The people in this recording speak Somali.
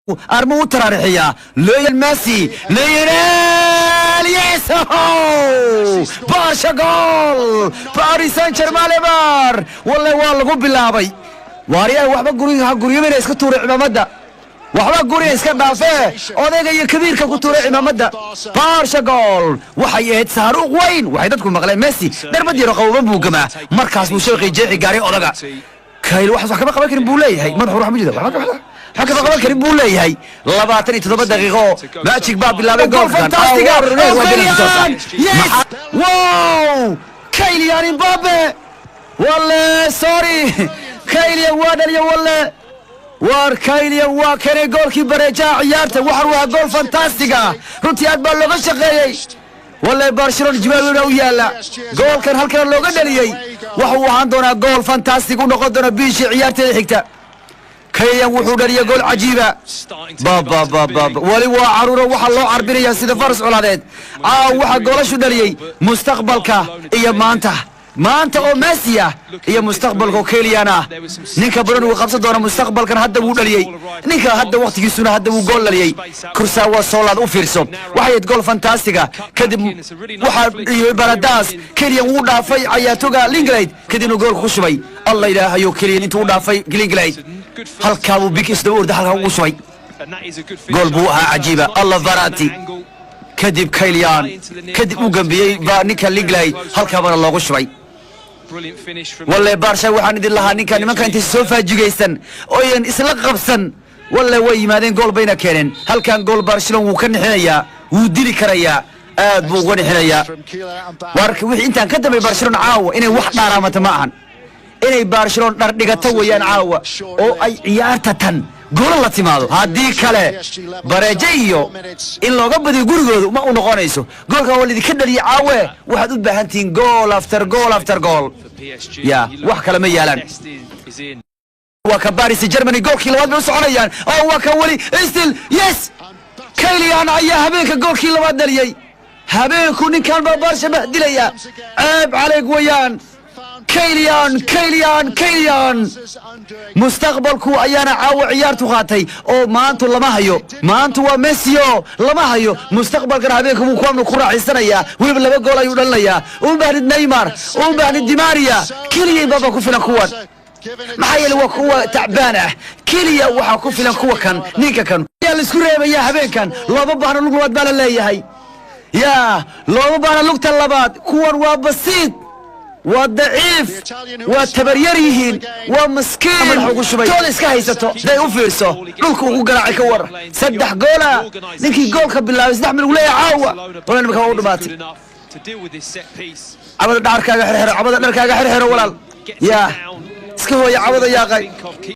أرمو ترارحيا ليونيل ميسي ليونيل يسو بارشا جول باريس سان جيرمان بار والله بالله واريا وحبا غوري من اسك توري عمامدا وحبا غوري اسك دافه odayga iyo kabiirka ku tuuray cimaamada baarsha gool waxay ahayd saaruq weyn waxay dadku maqleen Messi darbad yar qowban buu gamaa markaas buu sheekay jeexi gaaray odaga kayl wax kama qaban karin buu leeyahay madaxu wax ma jiro حكى فقط كريم بوله هاي لباتني تضرب دقيقة ماتشيك باب بالله جول فانتاستيك واو كيليان امبابي والله سوري كيليان وادر يا والله وار كيليان واكري جول كي برجع عيارته وحروها جول فانتاستيكا كنت يقبل لغة شغيي والله برشلونة جبالونا ويالا جول كان هالكان لوغا دليي وحو عندنا جول فانتاستيك ونقدنا بيشي عيارته حكتا كيان وحودر يقول عجيبة بابا ولي وعرورة وحا الله عربيني يا سيدة فرس علادات وحا قولشو دليي مستقبلك إيا مانتا او ميسيا إيا مستقبلك كيليانا نينكا برنو وقبصة دونا مستقبلك هدا وو دليي نينكا هدا وقت يسونا هدا وو قول دليي كرسا وصولاد وفيرسو وحا جول فانتاستيكا كدب وحا برداس كيليان وو دافاي عياتوغا لينجلايد كدب نو جول خشبي الله إله يو كيليان انتو دافاي لينجلايد halkaabuu bikisda u orda halkaa ugu shubay gool buu ahaa cajiiba allah varati kadib kayliyaan kadib uu gambiyey baa ninka liglay halkaabana loogu shubay walle baarsha waxaan idin lahaa ninka nimanka intay soo faajigaysan ooyan isla qabsan walle way yimaadeen gool bayna keeneen halkan gool Barcelona wuu ka nixinayaa wuu dili karayaa aad buu uga nixinayaa warka wixii intaan ka damay Barcelona caawa inay wax dhaaraamata ma ahan inay Barcelona dhar dhigato weeyaan caawa oo ay ciyaarta tan gool la timaado hadii kale bareejiyo in looga badiyo gurigooda ma u noqonayso goolka walidi ka dhaliya caawe waxaad u baahantiin goal after goal ya wax kale ma yaalan waa ka Paris Germany goolkii labaad bay u soconayaan oo waa ka wali still yes Kylian ayaa habeenka goolkii labaad dhaliyay habeenku ninkan baa Barca bahdilaya ceeb عليك weeyaan كيليان مستقبلكو ايانا عاو عيارتو قاتي او مانتو لما هيو مانتو وميسيو لما هيو مستقبل كان هبينكو كوامنو كراعيسانيا ويب لبا جول ايو دلنيا او باهد نيمار او باهد دي ماريا كيليان بابا كو فيلان كوان maxay waa kuwa tacbaana kaliya waxa ku filan kuwa kan ninka kan yaa isku reebaya habeenkan laba baahna lug labaad baa leeyahay yaa laba baahna lugta labaad kuwan waa basiid وضعيف وتبريريهن ومسكين تول اسكا هيساتو داي او فيرسو دولكو ugu garaacay ka war saddex goola ninkii goolka bilaabay saddex mil ugu leeyahay caawa wala nimka u dhamaatay abada dharkaaga xirxiro walaal yaa iska hooyo abada yaaqay